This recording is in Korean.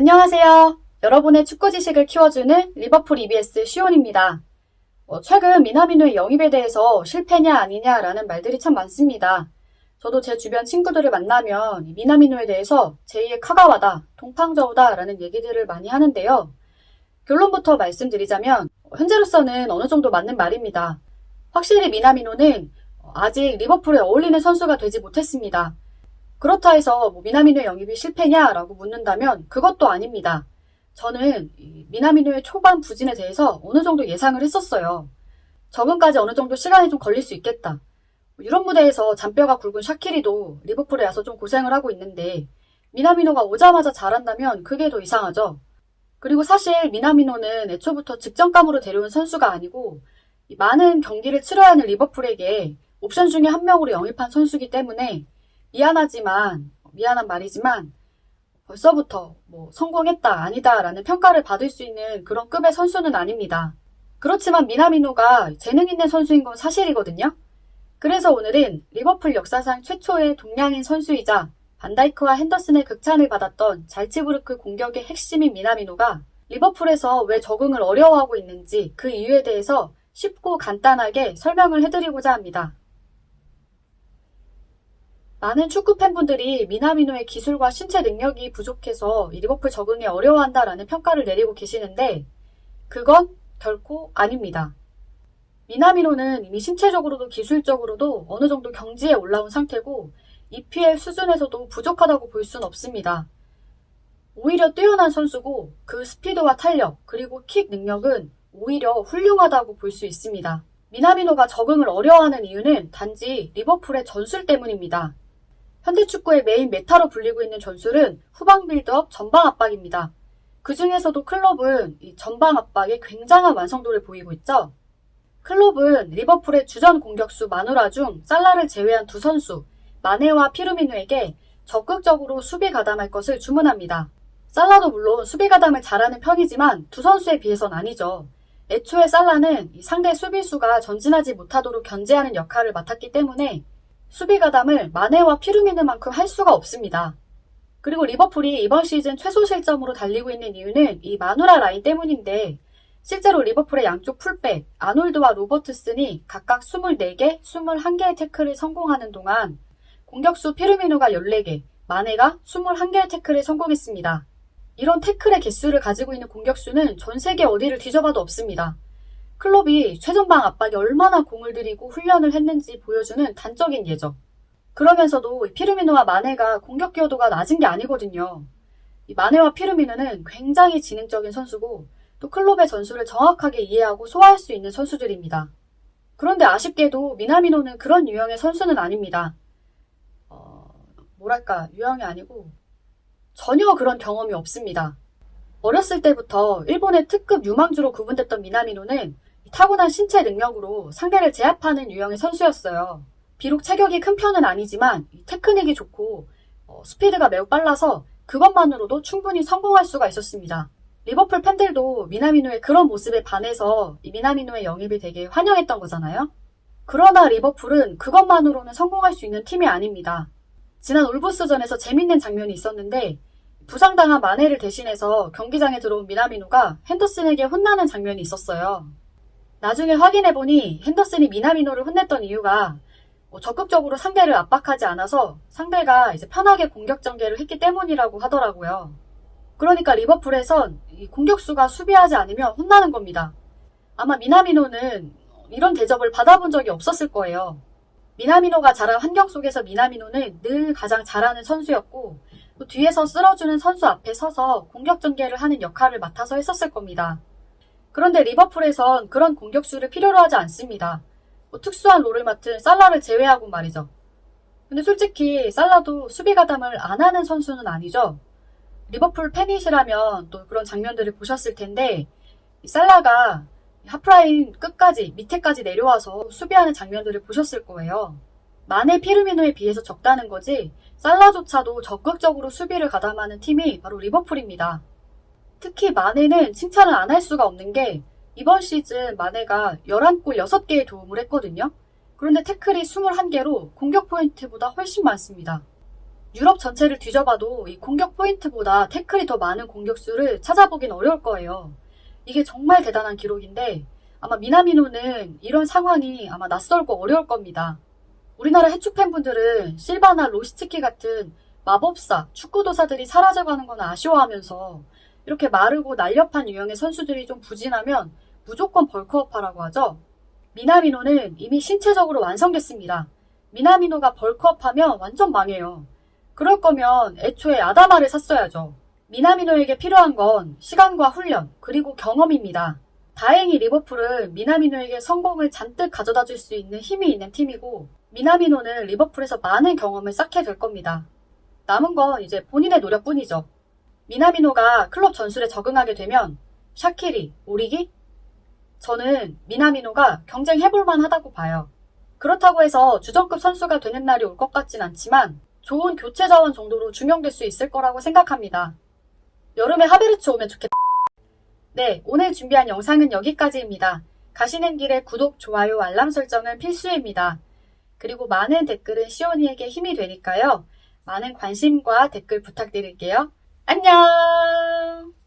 안녕하세요. 여러분의 축구 지식을 키워주는 리버풀 EBS 시온입니다. 최근 미나미노의 영입에 대해서 실패냐 아니냐라는 말들이 참 많습니다. 저도 제 주변 친구들을 만나면 미나미노에 대해서 제2의 카가와다, 동팡저우다라는 얘기들을 많이 하는데요. 결론부터 말씀드리자면 현재로서는 어느 정도 맞는 말입니다. 확실히 미나미노는 아직 리버풀에 어울리는 선수가 되지 못했습니다. 그렇다 해서 미나미노의 영입이 실패냐라고 묻는다면 그것도 아닙니다. 저는 미나미노의 초반 부진에 대해서 어느 정도 예상을 했었어요. 적응까지 어느 정도 시간이 좀 걸릴 수 있겠다. 유럽 무대에서 잔뼈가 굵은 샤키리도 리버풀에 와서 좀 고생을 하고 있는데 미나미노가 오자마자 잘한다면 그게 더 이상하죠. 그리고 사실 미나미노는 애초부터 직전감으로 데려온 선수가 아니고 많은 경기를 치러야 하는 리버풀에게 옵션 중에 한 명으로 영입한 선수이기 때문에 미안한 말이지만 벌써부터 성공했다 아니다 라는 평가를 받을 수 있는 그런 급의 선수는 아닙니다. 그렇지만 미나미노가 재능 있는 선수인 건 사실이거든요. 그래서 오늘은 리버풀 역사상 최초의 동양인 선수이자 반다이크와 핸더슨의 극찬을 받았던 잘츠부르크 공격의 핵심인 미나미노가 리버풀에서 왜 적응을 어려워하고 있는지 그 이유에 대해서 쉽고 간단하게 설명을 해드리고자 합니다. 많은 축구 팬분들이 미나미노의 기술과 신체 능력이 부족해서 리버풀 적응에 어려워한다라는 평가를 내리고 계시는데 그건 결코 아닙니다. 미나미노는 이미 신체적으로도 기술적으로도 어느 정도 경지에 올라온 상태고 EPL 수준에서도 부족하다고 볼 수는 없습니다. 오히려 뛰어난 선수고 그 스피드와 탄력 그리고 킥 능력은 오히려 훌륭하다고 볼 수 있습니다. 미나미노가 적응을 어려워하는 이유는 단지 리버풀의 전술 때문입니다. 현대축구의 메인 메타로 불리고 있는 전술은 후방 빌드업, 전방 압박입니다. 그 중에서도 클럽은 이 전방 압박에 굉장한 완성도를 보이고 있죠. 클럽은 리버풀의 주전 공격수 마누라 중 살라를 제외한 두 선수, 마네와 피르미누에게 적극적으로 수비 가담할 것을 주문합니다. 살라도 물론 수비 가담을 잘하는 편이지만 두 선수에 비해선 아니죠. 애초에 살라는 상대 수비수가 전진하지 못하도록 견제하는 역할을 맡았기 때문에 수비 가담을 마네와 피르미누만큼 할 수가 없습니다. 그리고 리버풀이 이번 시즌 최소 실점으로 달리고 있는 이유는 이 마누라 라인 때문인데 실제로 리버풀의 양쪽 풀백 아놀드와 로버트슨이 각각 24개, 21개의 태클을 성공하는 동안 공격수 피르미누가 14개, 마네가 21개의 태클을 성공했습니다. 이런 태클의 개수를 가지고 있는 공격수는 전 세계 어디를 뒤져봐도 없습니다. 클럽이 최전방 압박에 얼마나 공을 들이고 훈련을 했는지 보여주는 단적인 예죠. 그러면서도 피르미누와 마네가 공격 기여도가 낮은 게 아니거든요. 이 마네와 피르미누는 굉장히 지능적인 선수고 또 클럽의 전술을 정확하게 이해하고 소화할 수 있는 선수들입니다. 그런데 아쉽게도 미나미노는 그런 유형의 선수는 아닙니다. 유형이 아니고 전혀 그런 경험이 없습니다. 어렸을 때부터 일본의 특급 유망주로 구분됐던 미나미노는 타고난 신체 능력으로 상대를 제압하는 유형의 선수였어요. 비록 체격이 큰 편은 아니지만 테크닉이 좋고 스피드가 매우 빨라서 그것만으로도 충분히 성공할 수가 있었습니다. 리버풀 팬들도 미나미노의 그런 모습에 반해서 이 미나미노의 영입이 되게 환영했던 거잖아요. 그러나 리버풀은 그것만으로는 성공할 수 있는 팀이 아닙니다. 지난 울브스전에서 재밌는 장면이 있었는데 부상당한 마네를 대신해서 경기장에 들어온 미나미노가 핸더슨에게 혼나는 장면이 있었어요. 나중에 확인해보니 핸더슨이 미나미노를 혼냈던 이유가 적극적으로 상대를 압박하지 않아서 상대가 이제 편하게 공격 전개를 했기 때문이라고 하더라고요. 그러니까 리버풀에선 이 공격수가 수비하지 않으면 혼나는 겁니다. 아마 미나미노는 이런 대접을 받아본 적이 없었을 거예요. 미나미노가 자란 환경 속에서 미나미노는 늘 가장 잘하는 선수였고 또 뒤에서 쓸어주는 선수 앞에 서서 공격 전개를 하는 역할을 맡아서 했었을 겁니다. 그런데 리버풀에선 그런 공격수를 필요로 하지 않습니다. 특수한 롤을 맡은 살라를 제외하고 말이죠. 근데 솔직히 살라도 수비 가담을 안 하는 선수는 아니죠. 리버풀 팬이시라면 또 그런 장면들을 보셨을 텐데 살라가 하프라인 끝까지 밑에까지 내려와서 수비하는 장면들을 보셨을 거예요. 마네 피르미노에 비해서 적다는 거지 살라조차도 적극적으로 수비를 가담하는 팀이 바로 리버풀입니다. 특히 마네는 칭찬을 안 할 수가 없는 게 이번 시즌 마네가 11골 6개의 도움을 했거든요. 그런데 태클이 21개로 공격 포인트보다 훨씬 많습니다. 유럽 전체를 뒤져봐도 이 공격 포인트보다 태클이 더 많은 공격수를 찾아보긴 어려울 거예요. 이게 정말 대단한 기록인데 아마 미나미노는 이런 상황이 아마 낯설고 어려울 겁니다. 우리나라 해축 팬분들은 실바나 로시츠키 같은 마법사, 축구도사들이 사라져가는 건 아쉬워하면서 이렇게 마르고 날렵한 유형의 선수들이 좀 부진하면 무조건 벌크업하라고 하죠. 미나미노는 이미 신체적으로 완성됐습니다. 미나미노가 벌크업하면 완전 망해요. 그럴 거면 애초에 아다마를 샀어야죠. 미나미노에게 필요한 건 시간과 훈련, 그리고 경험입니다. 다행히 리버풀은 미나미노에게 성공을 잔뜩 가져다 줄 수 있는 힘이 있는 팀이고 미나미노는 리버풀에서 많은 경험을 쌓게 될 겁니다. 남은 건 이제 본인의 노력뿐이죠. 미나미노가 클럽 전술에 적응하게 되면 샤키리, 오리기? 저는 미나미노가 경쟁해볼만 하다고 봐요. 그렇다고 해서 주전급 선수가 되는 날이 올 것 같진 않지만 좋은 교체 자원 정도로 중용될 수 있을 거라고 생각합니다. 여름에 하베르츠 오면 좋겠다. 네, 오늘 준비한 영상은 여기까지입니다. 가시는 길에 구독, 좋아요, 알람 설정은 필수입니다. 그리고 많은 댓글은 시온이에게 힘이 되니까요. 많은 관심과 댓글 부탁드릴게요. 안녕!